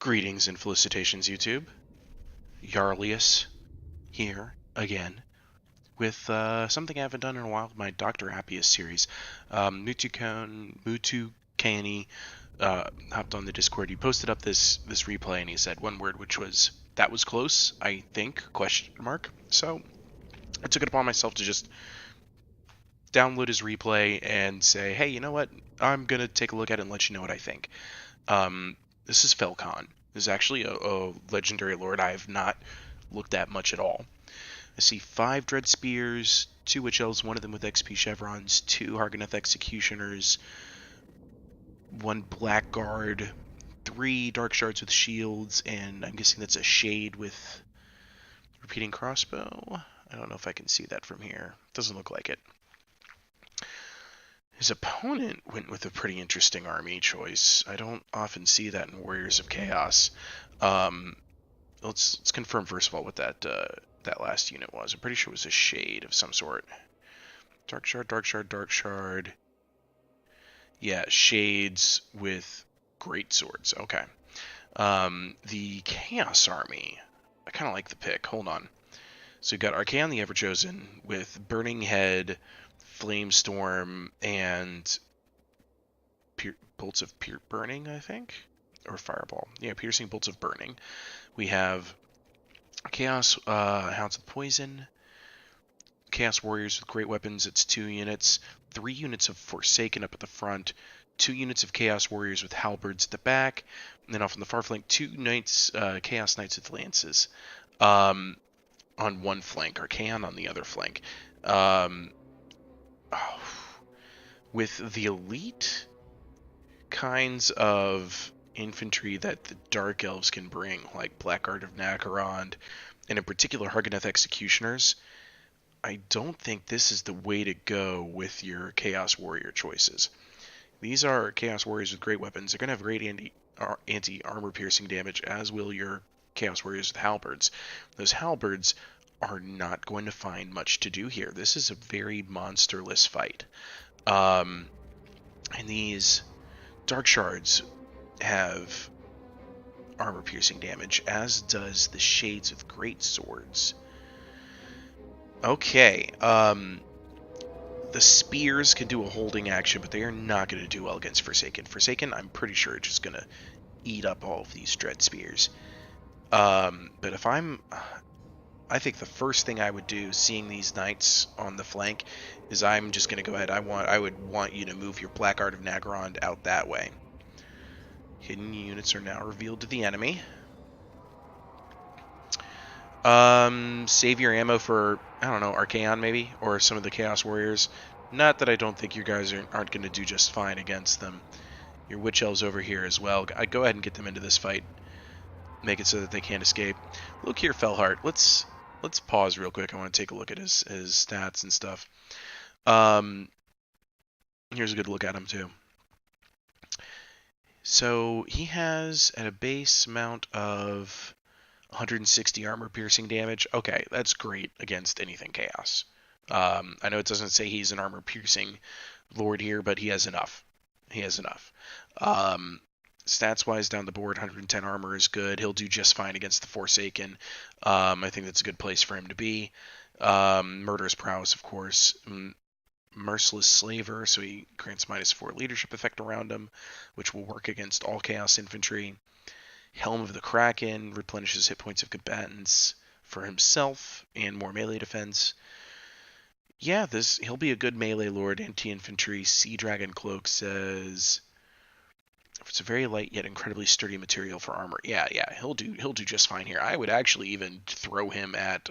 Greetings and felicitations, YouTube. Yarlius here again with something I haven't done in a while, my Dr. Appius series. Mutukani hopped on the Discord. He posted up this replay and he said one word, which was, "That was close, I think, question mark." So I took it upon myself to just download his replay and say, hey, you know what? I'm going to take a look at it and let you know what I think. This is Felcon. This is actually a legendary lord I have not looked at much at all. I see 5 Dread Spears, 2 Witch Elves, one of them with XP Chevrons, 2 Harganeth Executioners, 1 Blackguard, 3 Dark Shards with shields, and I'm guessing that's a Shade with repeating crossbow. I don't know if I can see that from here. Doesn't look like it. His opponent went with a pretty interesting army choice. I don't often see that in Warriors of Chaos. Let's confirm first of all what that last unit was. I'm pretty sure it was a Shade of some sort. Dark Shard, Dark Shard, Dark Shard. Yeah, Shades with great swords. Okay. The Chaos Army. I kind of like the pick. Hold on. So you've got Archaon the Everchosen with Burning Head, Flamestorm, and bolts of burning, I think? Or Fireball. Yeah, piercing bolts of burning. We have Chaos Hounds of Poison, Chaos Warriors with great weapons, it's 2 units, 3 units of Forsaken up at the front, 2 units of Chaos Warriors with halberds at the back, and then off on the far flank, 2 knights, Chaos Knights with lances on one flank, Archaon on the other flank. With the elite kinds of infantry that the Dark Elves can bring, like Blackguard of Nakarond, and in particular Harganeth Executioners, I don't think this is the way to go with your Chaos Warrior choices. These are Chaos Warriors with great weapons. They're going to have great anti-armor piercing damage, as will your Chaos Warriors with halberds. Those halberds are not going to find much to do here. This is a very monsterless fight. And these Dark Shards have armor piercing damage, as does the Shades with great swords. Okay, the Spears can do a holding action, but they are not going to do well against Forsaken. Forsaken, I'm pretty sure, is just going to eat up all of these Dread Spears. But if I think the first thing I would do, seeing these knights on the flank, is I'm just going to go ahead. I would want you to move your Blackguard of Nagarond out that way. Hidden units are now revealed to the enemy. Save your ammo for, I don't know, Archaon maybe, or some of the Chaos Warriors. Not that I don't think you guys aren't going to do just fine against them. Your Witch Elves over here as well. I'd go ahead and get them into this fight. Make it so that they can't escape. Look here, Fellheart. Let's pause real quick. I want to take a look at his stats and stuff. Here's a good look at him too. So he has at a base amount of 160 armor piercing damage. Okay, that's great against anything Chaos. I know it doesn't say he's an armor piercing lord here, but he has enough. He has enough. Stats-wise, down the board, 110 armor is good. He'll do just fine against the Forsaken. I think that's a good place for him to be. Murderous Prowess, of course. Merciless Slaver, so he grants -4 leadership effect around him, which will work against all Chaos Infantry. Helm of the Kraken replenishes hit points of combatants for himself and more melee defense. Yeah, he'll be a good melee lord. Anti-infantry. Sea Dragon Cloak says it's a very light yet incredibly sturdy material for armor. Yeah, he'll do just fine here. I would actually even throw him at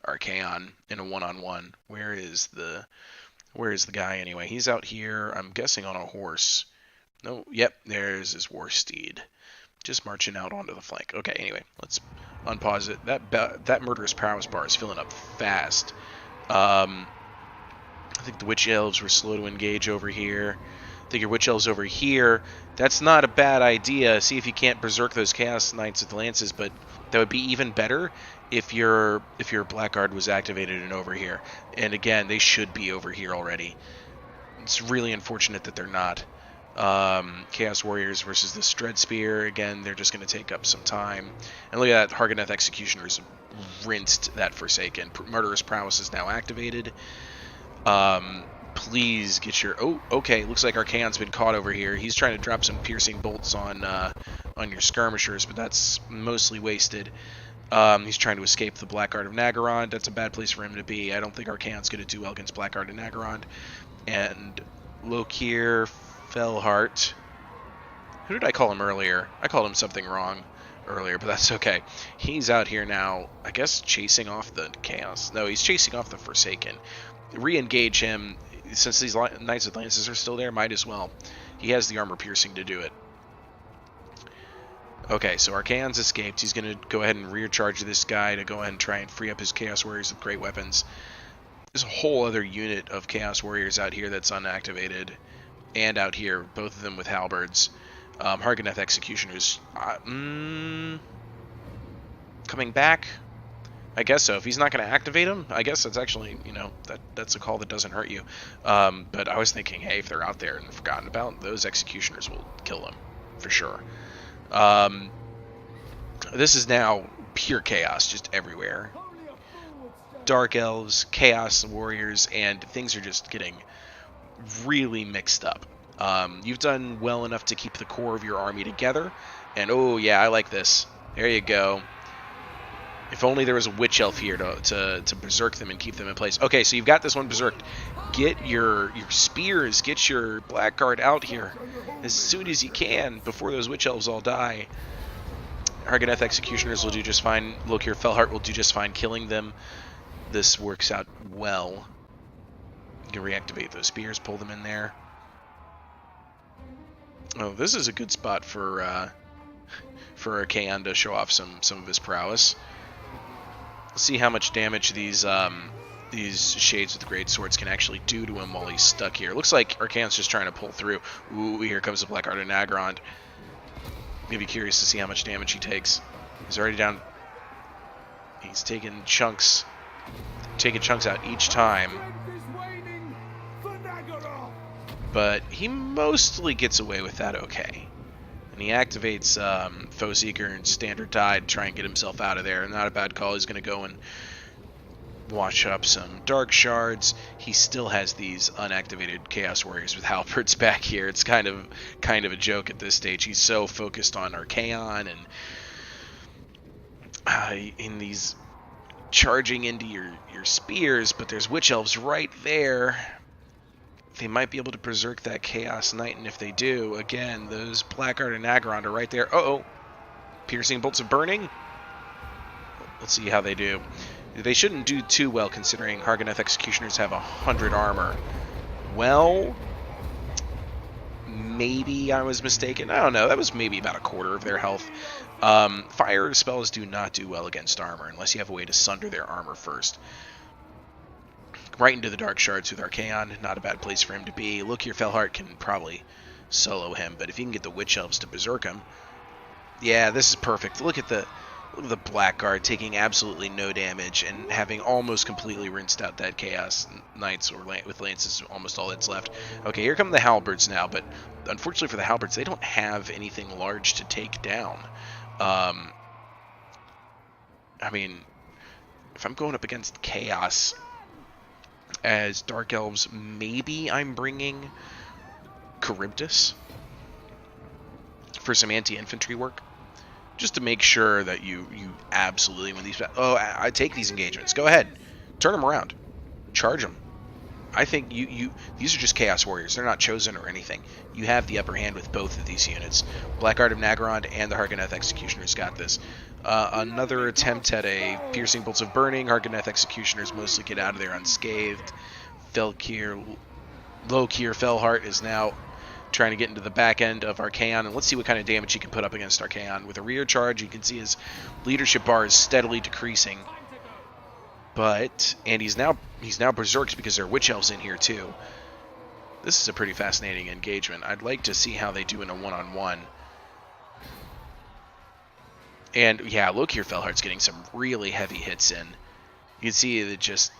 Archaon in a one-on-one. Where is the guy anyway? He's out here. I'm guessing on a horse. No, yep, there's his war steed. Just marching out onto the flank. Okay, anyway, let's unpause it. That Murderous Prowess bar is filling up fast. I think the Witch Elves were slow to engage over here. I think your Witch Elves over here. That's not a bad idea. See if you can't berserk those Chaos Knights with lances, but that would be even better if your Blackguard was activated and over here. And again, they should be over here already. It's really unfortunate that they're not. Chaos Warriors versus the Dread Spear. Again, they're just going to take up some time. And look at that, Hargoneth Executioners rinsed that Forsaken. Murderous Prowess is now activated. Please get your... Oh, okay, looks like Archaon's been caught over here. He's trying to drop some piercing bolts on your skirmishers, but that's mostly wasted. He's trying to escape the Blackguard of Naggarond. That's a bad place for him to be. I don't think Archaon's going to do well against Blackguard of Naggarond. And Lokir Fellheart. Who did I call him earlier? I called him something wrong earlier, but that's okay. He's out here now, I guess, chasing off the Chaos. No, he's chasing off the Forsaken. Re-engage him. Since these Knights with Lances are still there, might as well. He has the armor piercing to do it. Okay, so Archaon's escaped. He's going to go ahead and rear charge this guy to go ahead and try and free up his Chaos Warriors with great weapons. There's a whole other unit of Chaos Warriors out here that's unactivated. And out here, both of them with halberds. Hargoneth Executioners. Coming back? I guess so. If he's not going to activate him, I guess that's actually, you know, that's a call that doesn't hurt you. But I was thinking, hey, if they're out there and forgotten about, those Executioners will kill them, for sure. This is now pure chaos, just everywhere. Dark Elves, Chaos Warriors, and things are just getting really mixed up. You've done well enough to keep the core of your army together, and oh yeah, I like this. There you go. If only there was a Witch Elf here to berserk them and keep them in place. Okay, so you've got this one berserked. Get your spears, get your Blackguard out here as soon as you can before those Witch Elves all die. Hargoneth Executioners will do just fine. Lokir Fellheart will do just fine killing them. This works out well. You can reactivate those spears, pull them in there. Oh, this is a good spot for Archaon to show off some of his prowess. Let's see how much damage these Shades with Great Swords can actually do to him while he's stuck here. Looks like Archaon's just trying to pull through. Ooh, here comes the Blackguard of Naggarond. Gonna be curious to see how much damage he takes. He's already down. He's taking chunks out each time. But he mostly gets away with that okay. And he activates Foe Seeker and Standard Tide to try and get himself out of there. Not a bad call. He's going to go and wash up some Dark Shards. He still has these unactivated Chaos Warriors with halberds back here. It's kind of a joke at this stage. He's so focused on Archaon and in these charging into your spears, but there's Witch Elves right there. They might be able to berserk that Chaos Knight, and if they do, again, those Blackguard and Naggarond are right there. Uh-oh. Piercing Bolts of Burning. Let's see how they do. They shouldn't do too well, considering Hargoneth Executioners have 100 armor. Well, maybe I was mistaken. I don't know. That was maybe about a quarter of their health. Fire spells do not do well against armor, unless you have a way to sunder their armor first. Right into the Dark Shards with Archaon. Not a bad place for him to be. Lokir Fellheart can probably solo him, but if you can get the Witch Elves to berserk him, yeah, this is perfect. Look at the Blackguard taking absolutely no damage and having almost completely rinsed out that Chaos Knights or with Lances, almost all that's left. Okay, here come the Halberds now, but unfortunately for the Halberds, they don't have anything large to take down. I mean, if I'm going up against Chaos as Dark Elves, maybe I'm bringing Charybdis for some anti-infantry work, just to make sure that you absolutely win these. Oh, I take these engagements. Go ahead, turn them around, charge them. I think these are just Chaos Warriors. They're not chosen or anything. You have the upper hand with both of these units. Blackguard of Naggarond and the Hargoneth Executioners got this. Another attempt at a Piercing Bolts of Burning. Hargoneth Executioners mostly get out of there unscathed. Lokir Fellheart is now trying to get into the back end of Archaon, and let's see what kind of damage he can put up against Archaon. With a rear charge, you can see his leadership bar is steadily decreasing. And he's now berserked because there are Witch Elves in here too. This is a pretty fascinating engagement. I'd like to see how they do in a one-on-one. And yeah, Lokir Fellheart's getting some really heavy hits in. You can see that just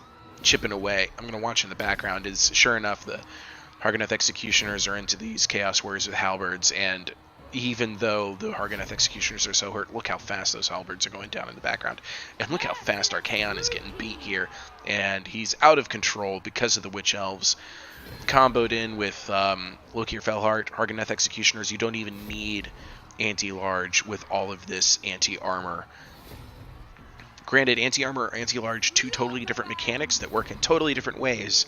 chipping away. I'm going to watch in the background is, sure enough, Harganeth Executioners are into these Chaos Warriors with halberds, and even though the Harganeth Executioners are so hurt, look how fast those halberds are going down in the background. And look how fast Archaon is getting beat here. And he's out of control because of the Witch Elves. Comboed in with Lokir Felheart, Harganeth Executioners. You don't even need anti-large with all of this anti-armor. Granted, anti-armor, anti-large, two totally different mechanics that work in totally different ways,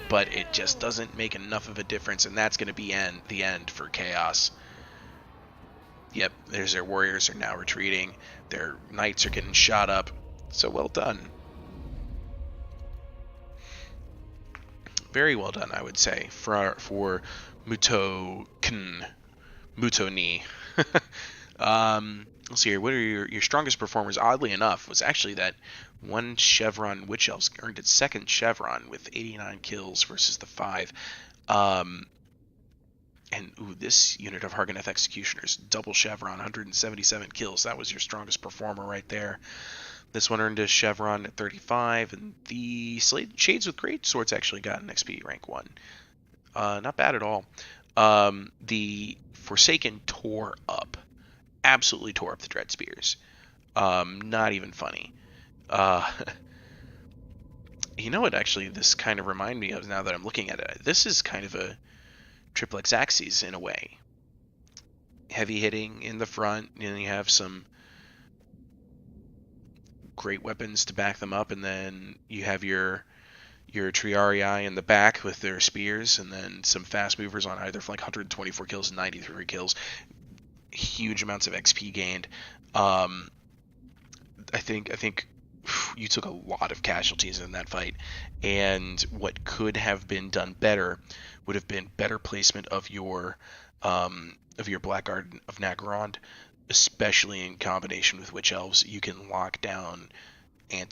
but it just doesn't make enough of a difference, and that's going to be the end for Chaos. Yep, there's their warriors are now retreating. Their knights are getting shot up. So well done. Very well done, I would say, for Mutoni. Let's see here. What are your strongest performers? Oddly enough, was actually that one Chevron Witch Elves earned its second Chevron with 89 kills versus the 5. And ooh, this unit of Harganeth Executioners, double Chevron, 177 kills. That was your strongest performer right there. This one earned a Chevron at 35, and the Shades with Great Swords actually got an XP rank 1. Not bad at all. The Forsaken tore up. Absolutely tore up the Dread Spears. Not even funny. You know what, actually, this kind of reminded me of now that I'm looking at it? This is kind of a Triplex Axes in a way. Heavy hitting in the front, and you have some great weapons to back them up, and then you have your Triarii in the back with their spears, and then some fast movers on either flank. 124 kills, 93 kills, huge amounts of XP gained. I think you took a lot of casualties in that fight, and what could have been done better would have been better placement of your Blackguard of Nagarond, especially in combination with Witch Elves. You can lock down you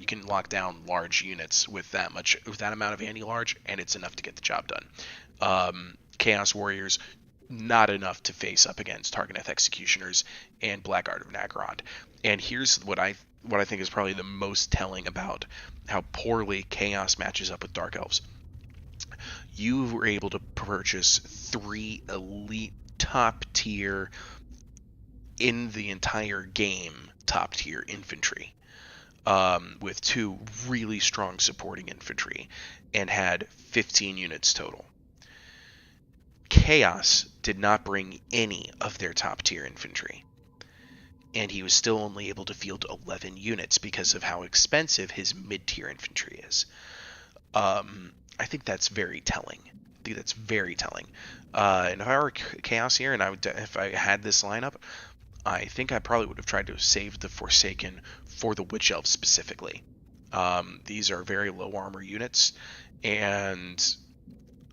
can lock down large units with that amount of anti-large, and it's enough to get the job done. Chaos Warriors, not enough to face up against Harganeth Executioners and Blackguard of Nagarond. And here's what I think is probably the most telling about how poorly Chaos matches up with Dark Elves. You were able to purchase 3 elite top tier in the entire game top tier infantry, with 2 really strong supporting infantry, and had 15 units total. Chaos did not bring any of their top tier infantry, and he was still only able to field 11 units because of how expensive his mid-tier infantry is. I think that's very telling. And if I were Chaos here, and if I had this lineup, I think I probably would have tried to save the Forsaken for the Witch Elves specifically. These are very low armor units, and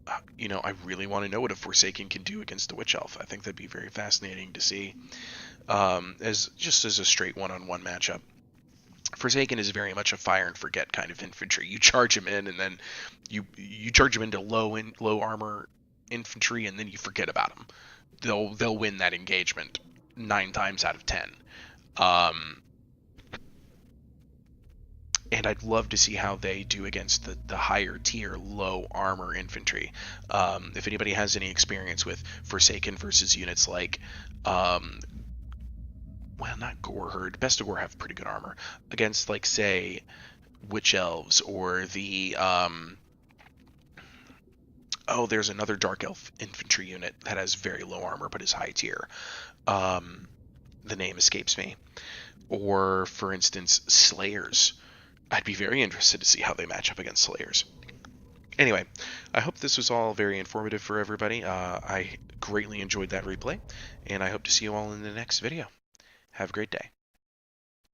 I really want to know what a Forsaken can do against the Witch Elf. I think that'd be very fascinating to see, as a straight one-on-one matchup. Forsaken is very much a fire and forget kind of infantry. You charge him in, and then you charge him into low armor infantry, and then you forget about them. They'll win that engagement 9 times out of 10. And I'd love to see how they do against the higher tier low armor infantry. If anybody has any experience with Forsaken versus units like not Goreherd. Best of Gore have pretty good armor against, like, say, Witch Elves, or the there's another Dark Elf infantry unit that has very low armor but is high tier. The name escapes me. Or, for instance, Slayers. I'd be very interested to see how they match up against Slayers. Anyway, I hope this was all very informative for everybody. I greatly enjoyed that replay, and I hope to see you all in the next video. Have a great day.